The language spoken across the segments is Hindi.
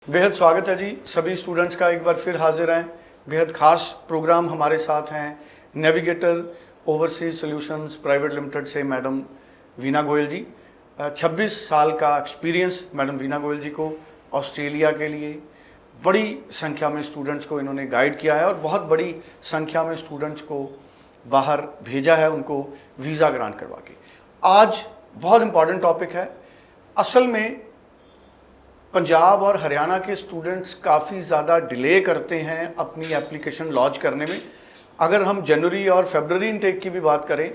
बेहद स्वागत है जी सभी स्टूडेंट्स का। एक बार फिर हाजिर हैं। बेहद ख़ास प्रोग्राम हमारे साथ हैं navigator overseas solutions private limited से मैडम वीना गोयल जी। 26 साल का एक्सपीरियंस मैडम वीना गोयल जी को ऑस्ट्रेलिया के लिए बड़ी संख्या में स्टूडेंट्स को इन्होंने गाइड किया है और बहुत बड़ी संख्या में स्टूडेंट्स को बाहर भेजा है उनको वीज़ा ग्रांट करवा के। आज बहुत इम्पॉर्टेंट टॉपिक है। असल में पंजाब और हरियाणा के स्टूडेंट्स काफ़ी ज़्यादा डिले करते हैं अपनी एप्लीकेशन लॉन्च करने में। अगर हम जनवरी और फरवरी इनटेक की भी बात करें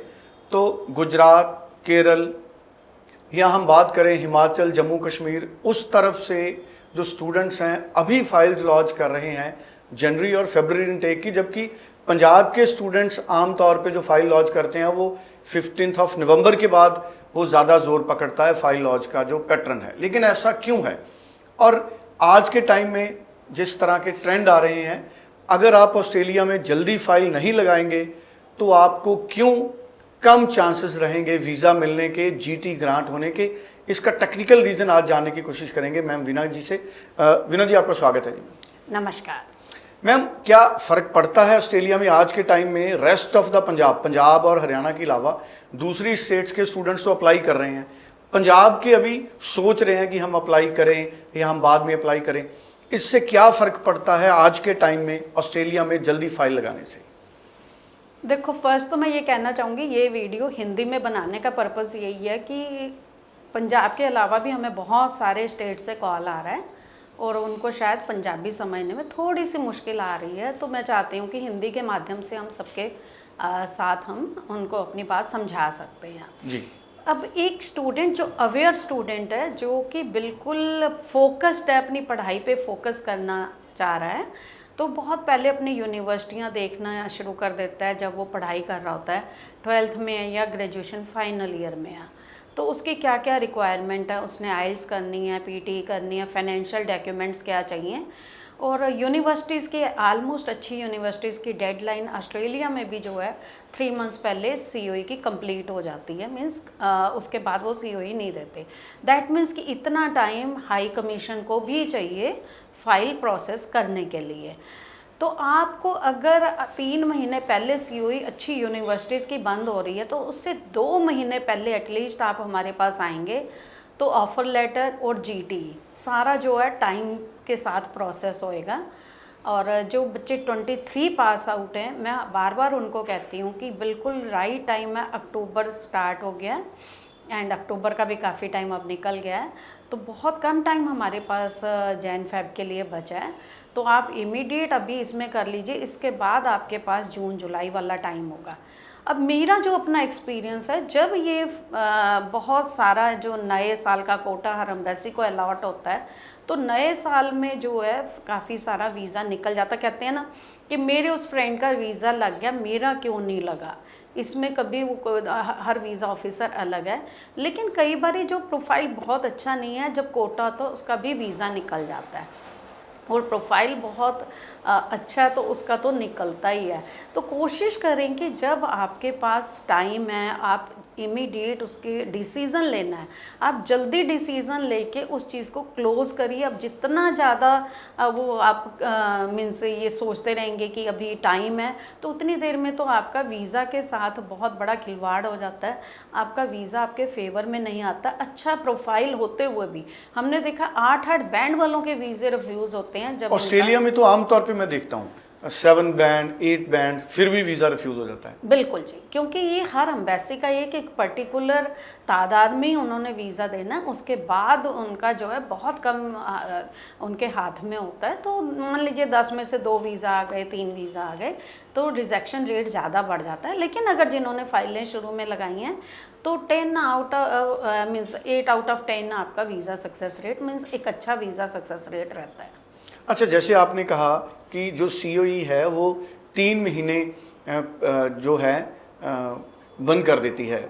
तो गुजरात, केरल या हम बात करें हिमाचल, जम्मू कश्मीर, उस तरफ से जो स्टूडेंट्स हैं अभी फाइल्स लॉन्च कर रहे हैं जनवरी और फरवरी इनटेक की, जबकि पंजाब के स्टूडेंट्स आम तौर पे जो फाइल लॉन्च करते हैं वो 15 नवंबर के बाद वो ज़्यादा ज़ोर पकड़ता है फाइल लॉन्च का जो पैटर्न है। लेकिन ऐसा क्यों है? और आज के टाइम में जिस तरह के ट्रेंड आ रहे हैं, अगर आप ऑस्ट्रेलिया में जल्दी फाइल नहीं लगाएंगे तो आपको क्यों कम चांसेस रहेंगे वीज़ा मिलने के, जीटी ग्रांट होने के। इसका टेक्निकल रीज़न आज जानने की कोशिश करेंगे मैम वीना जी से। वीना जी, आपका स्वागत है जी। नमस्कार मैम, क्या फ़र्क पड़ता है ऑस्ट्रेलिया में आज के टाइम में रेस्ट ऑफ द पंजाब और हरियाणा के अलावा दूसरी स्टेट्स के स्टूडेंट्स तो अप्लाई कर रहे हैं, पंजाब के अभी सोच रहे हैं कि हम अप्लाई करें या हम बाद में अप्लाई करें। इससे क्या फ़र्क पड़ता है आज के टाइम में ऑस्ट्रेलिया में जल्दी फाइल लगाने से? देखो, फर्स्ट तो मैं ये कहना चाहूँगी, ये वीडियो हिंदी में बनाने का पर्पज़ यही है कि पंजाब के अलावा भी हमें बहुत सारे स्टेट से कॉल आ रहा है और उनको शायद पंजाबी समझने में थोड़ी सी मुश्किल आ रही है। तो मैं चाहती हूँ कि हिंदी के माध्यम से हम सबके साथ हम उनको अपनी बात समझा सकते हैं जी। अब एक स्टूडेंट जो अवेयर स्टूडेंट है, जो कि बिल्कुल फोकस्ड है, अपनी पढ़ाई पे फोकस करना चाह रहा है, तो बहुत पहले अपनी यूनिवर्सिटियाँ देखना शुरू कर देता है जब वो पढ़ाई कर रहा होता है, 12th में या ग्रेजुएशन फाइनल ईयर में है। तो उसकी क्या क्या रिक्वायरमेंट है, उसने आइल्स करनी है, पीटी करनी है, फाइनेंशियल डॉक्यूमेंट्स क्या चाहिए। और यूनिवर्सिटीज़ की आलमोस्ट अच्छी यूनिवर्सिटीज़ की डेडलाइन ऑस्ट्रेलिया में भी जो है 3 मंथ्स पहले सीओई की कंप्लीट हो जाती है। मींस उसके बाद वो सीओई नहीं देते। दैट मीन्स कि इतना टाइम हाई कमीशन को भी चाहिए फाइल प्रोसेस करने के लिए। तो आपको अगर 3 महीने पहले सीओई अच्छी यूनिवर्सिटीज़ की बंद हो रही है तो उससे 2 महीने पहले एटलीस्ट आप हमारे पास आएंगे तो ऑफ़र लेटर और जीटी सारा जो है टाइम के साथ प्रोसेस होएगा। और जो बच्चे 23 पास आउट हैं, मैं बार बार उनको कहती हूँ कि बिल्कुल राइट टाइम है। अक्टूबर स्टार्ट हो गया एंड अक्टूबर का भी काफ़ी टाइम अब निकल गया है, तो बहुत कम टाइम हमारे पास जैन फेब के लिए बचा है। तो आप इमीडिएट अभी इसमें कर लीजिए, इसके बाद आपके पास जून जुलाई वाला टाइम होगा। अब मेरा जो अपना एक्सपीरियंस है, जब ये बहुत सारा जो नए साल का कोटा हर एम्बेसी को अलॉट होता है तो नए साल में जो है काफ़ी सारा वीज़ा निकल जाता। कहते हैं ना कि मेरे उस फ्रेंड का वीज़ा लग गया, मेरा क्यों नहीं लगा। इसमें कभी वो हर वीज़ा ऑफिसर अलग है, लेकिन कई बार जो प्रोफाइल बहुत अच्छा नहीं है, जब कोटा तो उसका भी वीज़ा निकल जाता है। और प्रोफाइल बहुत अच्छा है तो उसका तो निकलता ही है। तो कोशिश करें कि जब आपके पास टाइम है, आप इमीडिएट उसके डिसीज़न लेना है, आप जल्दी डिसीज़न लेके उस चीज़ को क्लोज़ करिए। अब जितना ज़्यादा वो आप मीन्स ये सोचते रहेंगे कि अभी टाइम है, तो उतनी देर में तो आपका वीज़ा के साथ बहुत बड़ा खिलवाड़ हो जाता है, आपका वीज़ा आपके फेवर में नहीं आता। अच्छा प्रोफाइल होते हुए भी हमने देखा 8-8 बैंड वालों के वीज़े रिफ्यूज़ होते हैं। जब ऑस्ट्रेलिया में तो आमतौर पे मैं देखता हूँ 7 बैंड 8 बैंड फिर भी वीज़ा रिफ्यूज़ हो जाता है। बिल्कुल जी, क्योंकि ये हर एम्बेसी का एक पर्टिकुलर तादाद में ही उन्होंने वीज़ा देना है, उसके बाद उनका जो है बहुत कम उनके हाथ में होता है। तो मान लीजिए 10 में से 2 वीज़ा आ गए, 3 वीज़ा आ गए, तो रिजेक्शन रेट ज़्यादा बढ़ जाता है। लेकिन अगर जिन्होंने फाइलें शुरू में लगाई हैं तो 8 आउट ऑफ 10 आपका वीज़ा सक्सेस रेट मीन्स एक अच्छा वीज़ा सक्सेस रेट रहता है। अच्छा, जैसे आपने कहा कि जो सीओई है वो 3 महीने जो है बंद कर देती है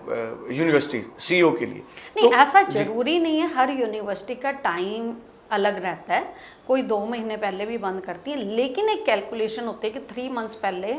यूनिवर्सिटी सीओ के लिए। नहीं, तो ऐसा ज़रूरी नहीं है, हर यूनिवर्सिटी का टाइम अलग रहता है। कोई 2 महीने पहले भी बंद करती है, लेकिन एक कैलकुलेशन होती है कि 3 मंथ्स पहले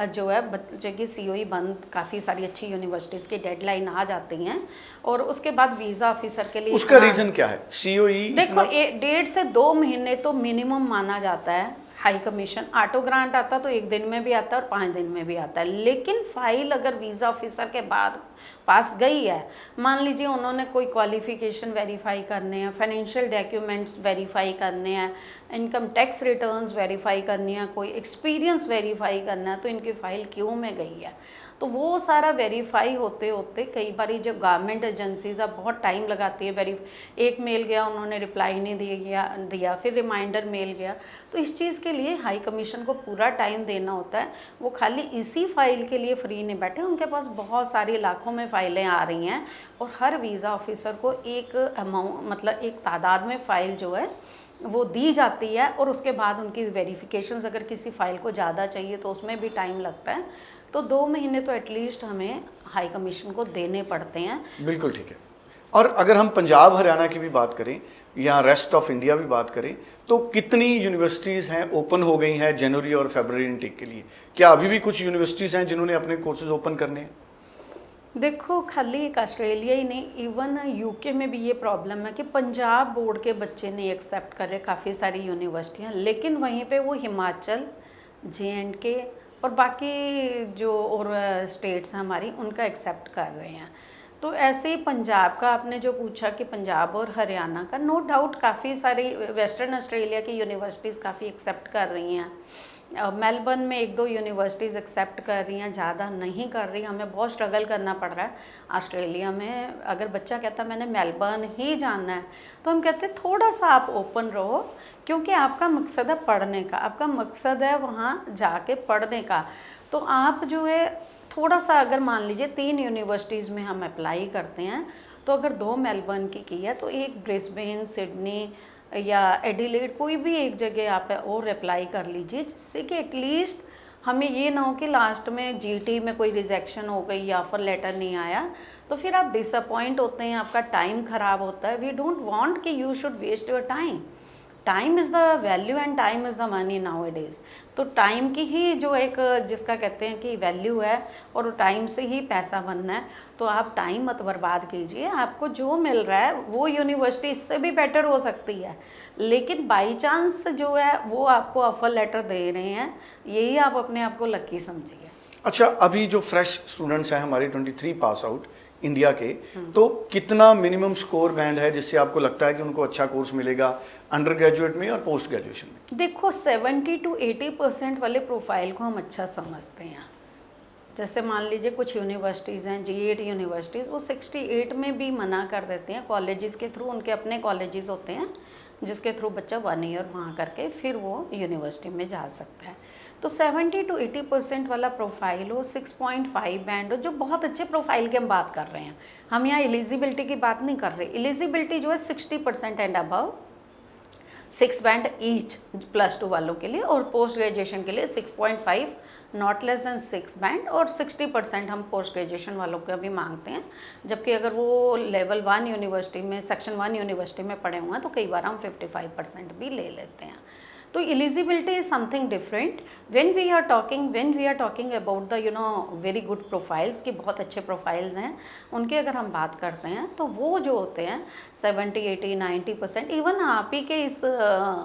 जो है बच्चे की सीओई बंद, काफ़ी सारी अच्छी यूनिवर्सिटीज़ की डेडलाइन आ जाती हैं और उसके बाद वीज़ा ऑफिसर के लिए उसका रीज़न क्या है? सीओई देखो 1.5 से 2 महीने तो मिनिमम माना जाता है। हाई कमीशन ऑटो ग्रांट आता तो 1 दिन में भी आता है और 5 दिन में भी आता है, लेकिन फाइल अगर वीज़ा ऑफिसर के बाद पास गई है, मान लीजिए उन्होंने कोई क्वालिफिकेशन वेरीफाई करने हैं, फाइनेंशियल डॉक्यूमेंट्स वेरीफाई करने हैं, इनकम टैक्स रिटर्न्स वेरीफाई करनी है, कोई एक्सपीरियंस वेरीफाई करना है, तो इनकी फ़ाइल क्यों में गई है। तो वो सारा वेरीफाई होते होते कई बार जो गवर्नमेंट एजेंसीज अब बहुत टाइम लगाती है, एक मेल गया उन्होंने रिप्लाई नहीं दिया, फिर रिमाइंडर मेल गया, तो इस चीज़ के लिए हाई कमीशन को पूरा टाइम देना होता है। वो खाली इसी फाइल के लिए फ्री नहीं बैठे, उनके पास बहुत सारी लाखों में फ़ाइलें आ रही हैं और हर वीज़ा ऑफिसर को एक अमाउंट, मतलब एक तादाद में फ़ाइल जो है वो दी जाती है और उसके बाद उनकी वेरिफिकेशंस, अगर किसी फ़ाइल को ज़्यादा चाहिए तो उसमें भी टाइम लगता है। तो 2 महीने तो एटलीस्ट हमें हाई कमीशन को देने पड़ते हैं। बिल्कुल ठीक है। और अगर हम पंजाब हरियाणा की भी बात करें या रेस्ट ऑफ इंडिया भी बात करें, तो कितनी यूनिवर्सिटीज़ हैं ओपन हो गई हैं जनवरी और फरवरी इनटेक के लिए? क्या अभी भी कुछ यूनिवर्सिटीज़ हैं जिन्होंने अपने कोर्सेज ओपन करने हैं? देखो खाली एक ऑस्ट्रेलिया ही नहीं, इवन यूके में भी ये प्रॉब्लम है कि पंजाब बोर्ड के बच्चे नहीं एक्सेप्ट कर रहे काफ़ी सारी यूनिवर्सिटियाँ, लेकिन वहीं पे वो हिमाचल, JNK और बाकी जो और स्टेट्स हैं हमारी, उनका एक्सेप्ट कर रहे हैं। तो ऐसे ही पंजाब का आपने जो पूछा कि पंजाब और हरियाणा का, नो डाउट काफ़ी सारी वेस्टर्न ऑस्ट्रेलिया की यूनिवर्सिटीज़ काफ़ी एक्सेप्ट कर रही हैं। मेलबर्न में 1-2 यूनिवर्सिटीज़ एक्सेप्ट कर रही हैं, ज़्यादा नहीं कर रही। हमें बहुत स्ट्रगल करना पड़ रहा है ऑस्ट्रेलिया में। अगर बच्चा कहता है मैंने मेलबर्न ही जाना है, तो हम कहते हैं थोड़ा सा आप ओपन रहो, क्योंकि आपका मकसद है पढ़ने का, आपका मकसद है वहाँ जाके पढ़ने का। तो आप जो है थोड़ा सा, अगर मान लीजिए 3 यूनिवर्सिटीज़ में हम अप्लाई करते हैं, तो अगर 2 मेलबर्न की है तो एक ब्रिस्बेन, सिडनी या एडिलेड, कोई भी एक जगह आप और अप्लाई कर लीजिए, जिससे कि एटलीस्ट हमें ये ना हो कि लास्ट में GT में कोई रिजेक्शन हो गई या ऑफर लेटर नहीं आया, तो फिर आप डिसअपॉइंट होते हैं, आपका टाइम ख़राब होता है। वी डोंट वांट कि you should waste your time. Time is the value and time is the money now it is. तो टाइम की ही जो एक, जिसका कहते हैं कि वैल्यू है, और टाइम से ही पैसा बनना है, तो आप टाइम मत बर्बाद कीजिए। आपको जो मिल रहा है वो यूनिवर्सिटी इससे भी बेटर हो सकती है, लेकिन बाई चांस जो है वो आपको ऑफर लेटर दे रहे हैं, यही आप अपने आप को लकी समझिए। अच्छा, अभी जो फ्रेश स्टूडेंट्स हैं हमारे 23 पास आउट इंडिया के, तो कितना मिनिमम स्कोर बैंड है जिससे आपको लगता है कि उनको अच्छा कोर्स मिलेगा अंडर ग्रेजुएट में और पोस्ट ग्रेजुएशन में? देखो 70 to 80% वाले प्रोफाइल को हम अच्छा समझते हैं। जैसे मान लीजिए कुछ यूनिवर्सिटीज़ हैं, G8 यूनिवर्सिटीज़, वो 68 में भी मना कर देते हैं कॉलेजेस के थ्रू। उनके अपने कॉलेजेस होते हैं जिसके थ्रू बच्चा 1 ईयर वहाँ करके फिर वो यूनिवर्सिटी में जा सकता है। तो 70 to 80% वाला प्रोफाइल हो, 6.5 बैंड हो, जो बहुत अच्छे प्रोफाइल की हम बात कर रहे हैं। हम यहाँ एलिजिबिलिटी की बात नहीं कर रहे। एलिजिबिलिटी जो है 60% एंड अबव, 6 बैंड ईच +2 वालों के लिए, और पोस्ट ग्रेजुएशन के लिए 6.5 नॉट लेस दैन 6 बैंड, और 60% हम पोस्ट ग्रेजुएशन वालों का भी मांगते हैं। जबकि अगर वो लेवल 1 यूनिवर्सिटी में, सेक्शन 1 यूनिवर्सिटी में पढ़े हुए हैं, तो कई बार हम 55% भी ले लेते हैं। तो eligibility is something different when we are talking about the very good profiles, की बहुत अच्छे प्रोफाइल्स हैं उनके अगर हम बात करते हैं, तो वो जो होते हैं 70, 80, 90%, इवन आप ही के इस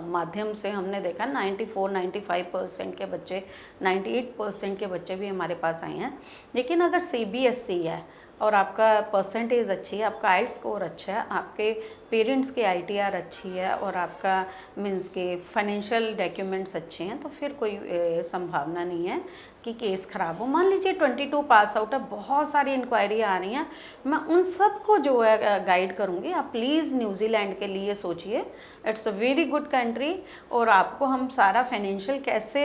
माध्यम से हमने देखा 94, 95% के बच्चे, 98% के बच्चे भी हमारे पास आए हैं। लेकिन अगर CBSE है और आपका परसेंटेज अच्छी है, आपका आइल्ट स्कोर अच्छा है, आपके पेरेंट्स की ITR अच्छी है, और आपका मीन्स के फाइनेंशियल डॉक्यूमेंट्स अच्छे हैं, तो फिर कोई संभावना नहीं है कि केस ख़राब हो। मान लीजिए 22 पास आउट है, बहुत सारी इंक्वायरी आ रही हैं, मैं उन सब को जो है गाइड करूँगी। आप प्लीज़ न्यूजीलैंड के लिए सोचिए, it's a very good country, और आपको हम सारा फाइनेंशियल कैसे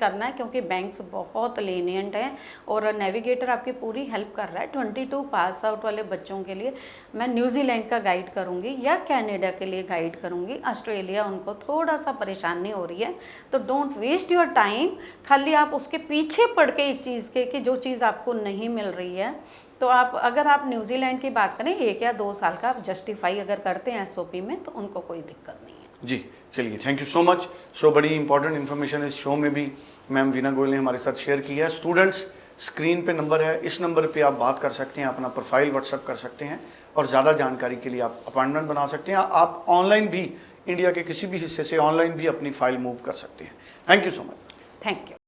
करना है, क्योंकि बैंक्स बहुत लेनियंट हैं और नेविगेटर आपकी पूरी हेल्प कर रहा है। 22 पास आउट वाले बच्चों के लिए मैं न्यूजीलैंड का गाइड करूँगी या कनाडा के लिए गाइड करूँगी। ऑस्ट्रेलिया उनको थोड़ा सा परेशानी हो रही है, तो डोंट वेस्ट योर टाइम। खाली आप उसके पीछे पड़ के एक चीज़ के, कि जो चीज़ आपको नहीं मिल रही है, तो आप, अगर आप न्यूजीलैंड की बात करें 1 या 2 साल का आप जस्टिफाई अगर करते हैं SOP में, तो उनको कोई दिक्कत नहीं है। जी चलिए, थैंक यू सो मच। सो बड़ी इंपॉर्टेंट इन्फॉर्मेशन इस शो में भी मैम वीना गोयल ने हमारे साथ शेयर की है। स्टूडेंट्स, स्क्रीन पे नंबर है, इस नंबर पे आप बात कर सकते हैं, अपना प्रोफाइल व्हाट्सअप कर सकते हैं और ज़्यादा जानकारी के लिए आप अपॉइंटमेंट बना सकते हैं। आप ऑनलाइन भी इंडिया के किसी भी हिस्से से ऑनलाइन भी अपनी फ़ाइल मूव कर सकते हैं। Thank you so much. Thank you.